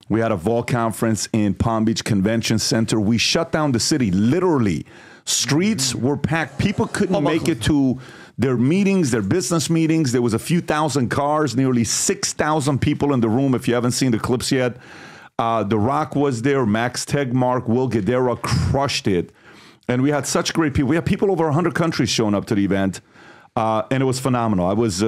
We had a Vol conference in Palm Beach Convention Center. We shut down the city, literally. Streets were packed. People couldn't make it to their meetings, their business meetings. There was a few thousand cars, nearly 6,000 people in the room. If you haven't seen the clips yet, The Rock was there, Max Tegmark, Will Guidara crushed it. And we had such great people. We had people over 100 countries showing up to the event. And it was phenomenal. I was,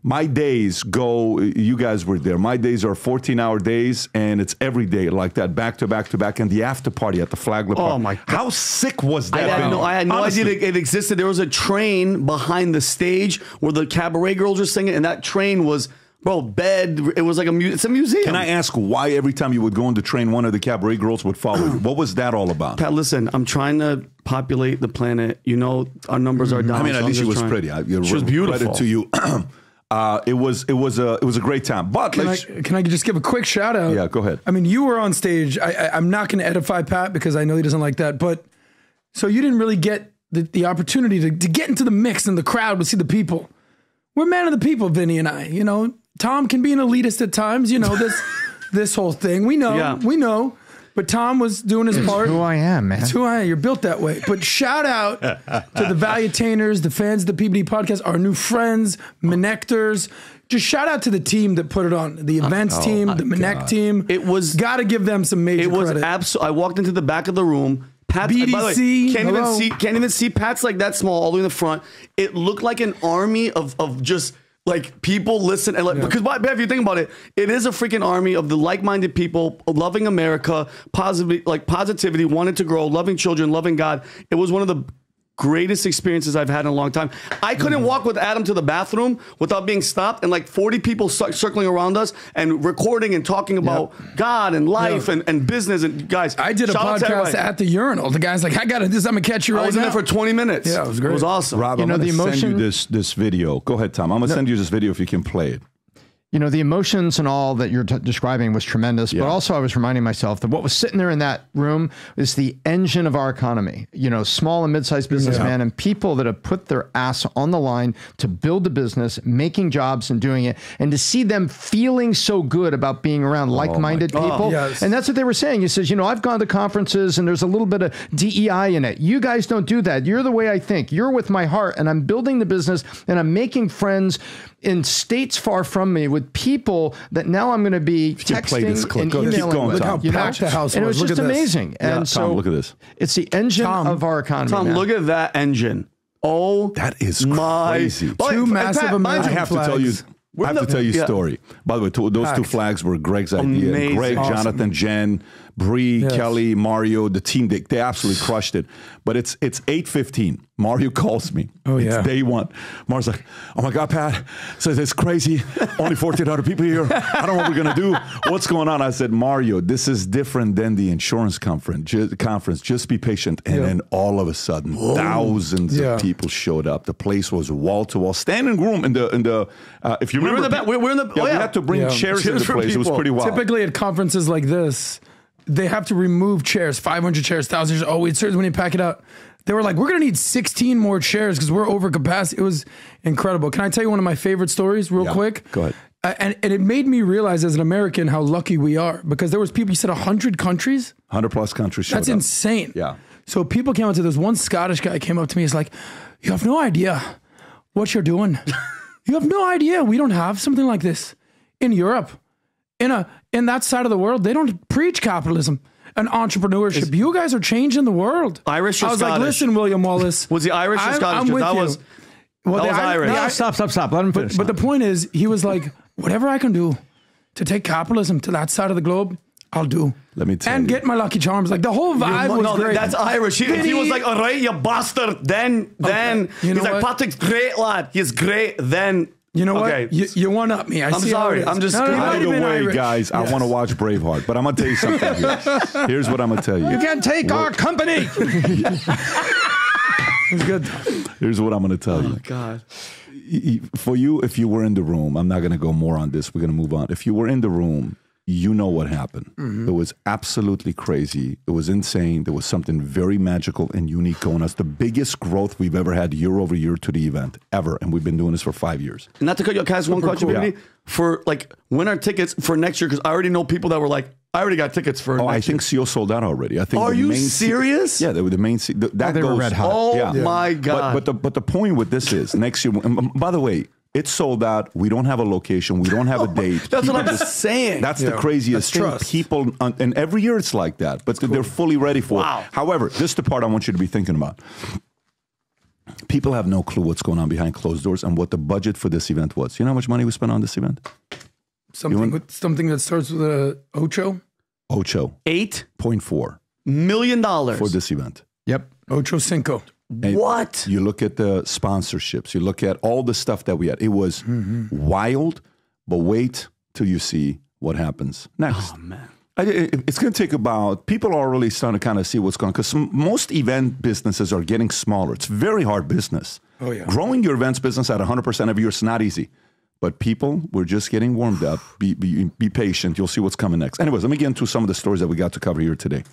my days go, you guys were there. My days are 14-hour days, and it's every day like that, back to back to back. And the after party at the Flagler Park. Oh, my God. How sick was that? I had no idea it existed. There was a train behind the stage where the cabaret girls were singing, and that train was... Bro, bed, it was like it's a museum. Can I ask why every time you would go on the train, one of the cabaret girls would follow you? What was that all about? Pat, listen, I'm trying to populate the planet. You know, our numbers are down. I mean, at least she was pretty. She was beautiful. Credit to you. It was a great time. But can I just give a quick shout out? Yeah, go ahead. I mean, you were on stage. I'm not going to edify Pat because I know he doesn't like that. But so you didn't really get the opportunity to get into the mix and the crowd to see the people. We're man of the people, Vinny and I. You know, Tom can be an elitist at times. You know this whole thing. We know. But Tom was doing his part. Who I am, man. It's who I am. You're built that way. But shout out to the Valuetainers, the fans of the PBD Podcast, our new friends, Menectors. Just shout out to the team that put it on. The events team, the Menec team. It was... Got to give them some major credit. It was absolutely... I walked into the back of the room. Pat's, BDC, by the way, can't even see Pat's like that small all the way in the front. It looked like an army of just like people listen and like, because if you think about it, it is a freaking army of the like-minded people loving America, positivity, wanting to grow, loving children, loving God. It was one of the greatest experiences I've had in a long time. I couldn't walk with Adam to the bathroom without being stopped and like 40 people circling around us and recording and talking about God and life and business. And guys, I did a podcast at the urinal. The guy's like, I got this. I'm gonna catch you right now. I was in there for 20 minutes. Yeah, it was great. It was awesome. Rob, I'm going to send you this video. Go ahead, Tom. I'm going to send you this video if you can play it. You know, the emotions and all that you're describing was tremendous, but also I was reminding myself that what was sitting there in that room is the engine of our economy. You know, small and mid-sized businessmen and people that have put their ass on the line to build a business, making jobs and doing it, and to see them feeling so good about being around like-minded people. Yes. And that's what they were saying. He says, you know, I've gone to conferences and there's a little bit of DEI in it. You guys don't do that. You're the way I think. You're with my heart, and I'm building the business and I'm making friends in states far from me with people that now I'm going to be texting and emailing with. Look how packed the house was. And it was just amazing. Yeah, and Tom, look at this. It's the engine of our economy. Tom, look at that engine. Oh, that is crazy. Two massive American I have to tell you. I have to tell you a story. By the way, those two flags were Greg's idea. Amazing. Greg, Jonathan, Jen, Bree, Kelly, Mario, the team, they absolutely crushed it. But it's 8:15. Mario calls me. It's day one. Mario's like, oh my God, Pat. Says it's crazy. Only 1,400 people here. I don't know what we're going to do. What's going on? I said, Mario, this is different than the insurance conference. Just be patient. And then all of a sudden, thousands of people showed up. The place was wall to wall. Standing room in the if you remember. We had to bring chairs into the place. It was pretty wild. Typically at conferences like this, they have to remove chairs, 500 chairs, 1,000 chairs. Oh, it's when you pack it out. They were like, we're going to need 16 more chairs because we're over capacity. It was incredible. Can I tell you one of my favorite stories real quick? Go ahead. And it made me realize as an American how lucky we are, because there was people, you said 100 countries? 100 plus countries showed up. That's insane. Yeah. So people came up to this one Scottish guy came up to me. He's like, you have no idea what you're doing. You have no idea. We don't have something like this in Europe. In that side of the world, they don't preach capitalism and entrepreneurship. You guys are changing the world. Irish or I was Scottish? like, listen, William Wallace. Was he Irish or Scottish? I'm with that you. was Irish. No, stop. Let him finish. But the point is, he was like, whatever I can do to take capitalism to that side of the globe, I'll do. Let me tell you. And get my Lucky Charms. Like the whole vibe was great. That's Irish. He was like, all right, you bastard. Then he's like, Patrick's great, lad. He's great. Then. You know what? You one up me. I'm sorry. I'm just. By the way, guys, I want to watch Braveheart, but I'm going to tell you something here. Here's what I'm going to tell you. You can't take our company. It's good. Here's what I'm going to tell you. Oh, God. For you, if you were in the room, I'm not going to go more on this. We're going to move on. If you were in the room, you know what happened. It was absolutely crazy. It was insane. There was something very magical and unique going on. It's the biggest growth we've ever had year over year to the event, ever. And we've been doing this for 5 years. Not to cut you off, Kaz, one question, BBD. For like, when are tickets for next year? Because I already know people that were like, I already got tickets for next year. I think CO sold out already. I think. Are you serious? Yeah, they were the main. That they goes were red hot. Oh my God. But the point with this is next year. By the way, it's sold out. We don't have a location. We don't have a date. That's what I'm saying. That's the craziest thing. People, and every year it's like that, but they're fully ready for it. However, this is the part I want you to be thinking about. People have no clue what's going on behind closed doors and what the budget for this event was. You know how much money we spent on this event? Something that starts with a Ocho? Ocho. $8.4 million for this event. Yep. Ocho Cinco. And what? You look at the sponsorships, you look at all the stuff that we had. It was wild, but wait till you see what happens next. Oh, man. It's going to take about, people are really starting to kind of see what's going on because most event businesses are getting smaller. It's very hard business. Oh, yeah. Growing your events business at 100% every year is not easy. But people, we're just getting warmed up. Be patient. You'll see what's coming next. Anyways, let me get into some of the stories that we got to cover here today.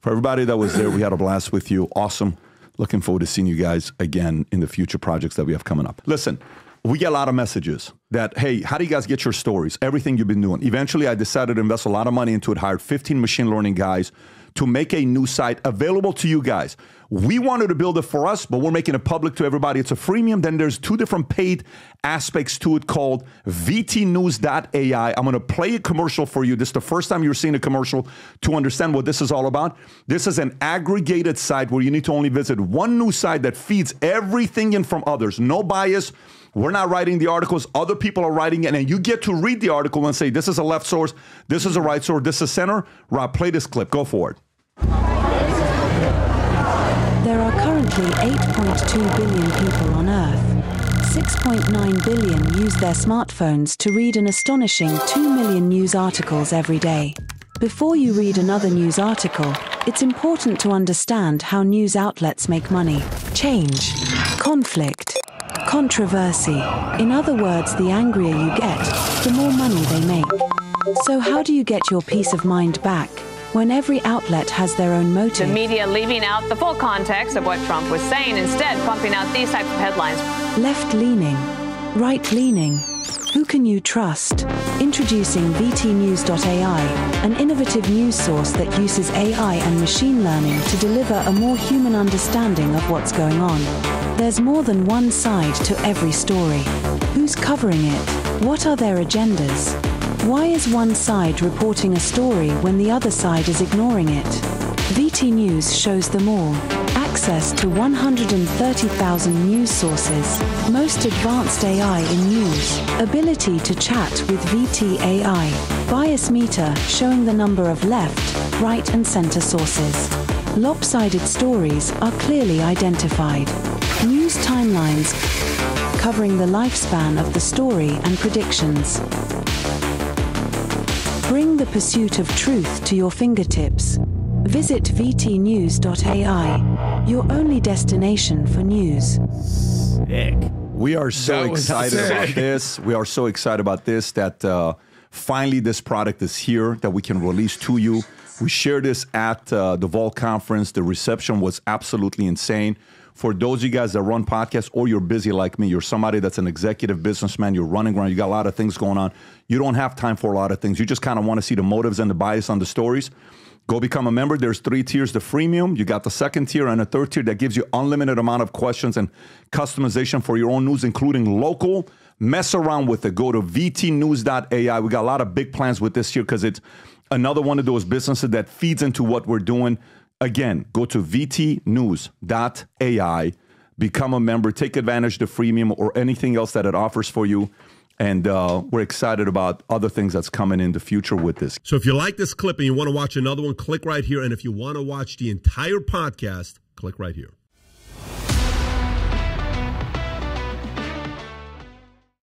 For everybody that was there, we had a blast with you. Awesome. Looking forward to seeing you guys again in the future projects that we have coming up. Listen, we get a lot of messages that, hey, how do you guys get your stories? Everything you've been doing. Eventually, I decided to invest a lot of money into it, hired 15 machine learning guys to make a new site available to you guys. We wanted to build it for us, but we're making it public to everybody. It's a freemium. Then there's 2 different paid aspects to it called vtnews.ai. I'm going to play a commercial for you. This is the first time you're seeing a commercial to understand what this is all about. This is an aggregated site where you need to only visit one news site that feeds everything in from others. No bias. We're not writing the articles. Other people are writing it. And you get to read the article and say, this is a left source. This is a right source. This is center. Rob, play this clip. Go for it. There are currently 8.2 billion people on Earth. 6.9 billion use their smartphones to read an astonishing 2 million news articles every day. Before you read another news article, it's important to understand how news outlets make money. Change, conflict, controversy. In other words, the angrier you get, the more money they make. So how do you get your peace of mind back when every outlet has their own motive? The media leaving out the full context of what Trump was saying, instead pumping out these types of headlines. Left-leaning, right-leaning. Who can you trust? Introducing vtnews.ai, an innovative news source that uses AI and machine learning to deliver a more human understanding of what's going on. There's more than one side to every story. Who's covering it? What are their agendas? Why is one side reporting a story when the other side is ignoring it? VT News shows them all. Access to 130,000 news sources. Most advanced AI in news. Ability to chat with VT AI. Bias meter showing the number of left, right and center sources. Lopsided stories are clearly identified. News timelines covering the lifespan of the story and predictions. Bring the pursuit of truth to your fingertips. Visit vtnews.ai, your only destination for news. We are so excited about this. We are so excited about this that finally this product is here that we can release to you. We shared this at the Vol conference. The reception was absolutely insane. For those of you guys that run podcasts or you're busy like me, you're somebody that's an executive businessman, you're running around, you got a lot of things going on. You don't have time for a lot of things. You just kind of want to see the motives and the bias on the stories. Go become a member. There's 3 tiers. The freemium, you got the 2nd tier and a 3rd tier that gives you unlimited amount of questions and customization for your own news, including local. Mess around with it. Go to vtnews.ai. We got a lot of big plans with this year because it's another one of those businesses that feeds into what we're doing. Again, go to vtnews.ai, become a member, take advantage of the freemium or anything else that it offers for you. And we're excited about other things that's coming in the future with this. So if you like this clip and you want to watch another one, click right here. And if you want to watch the entire podcast, click right here.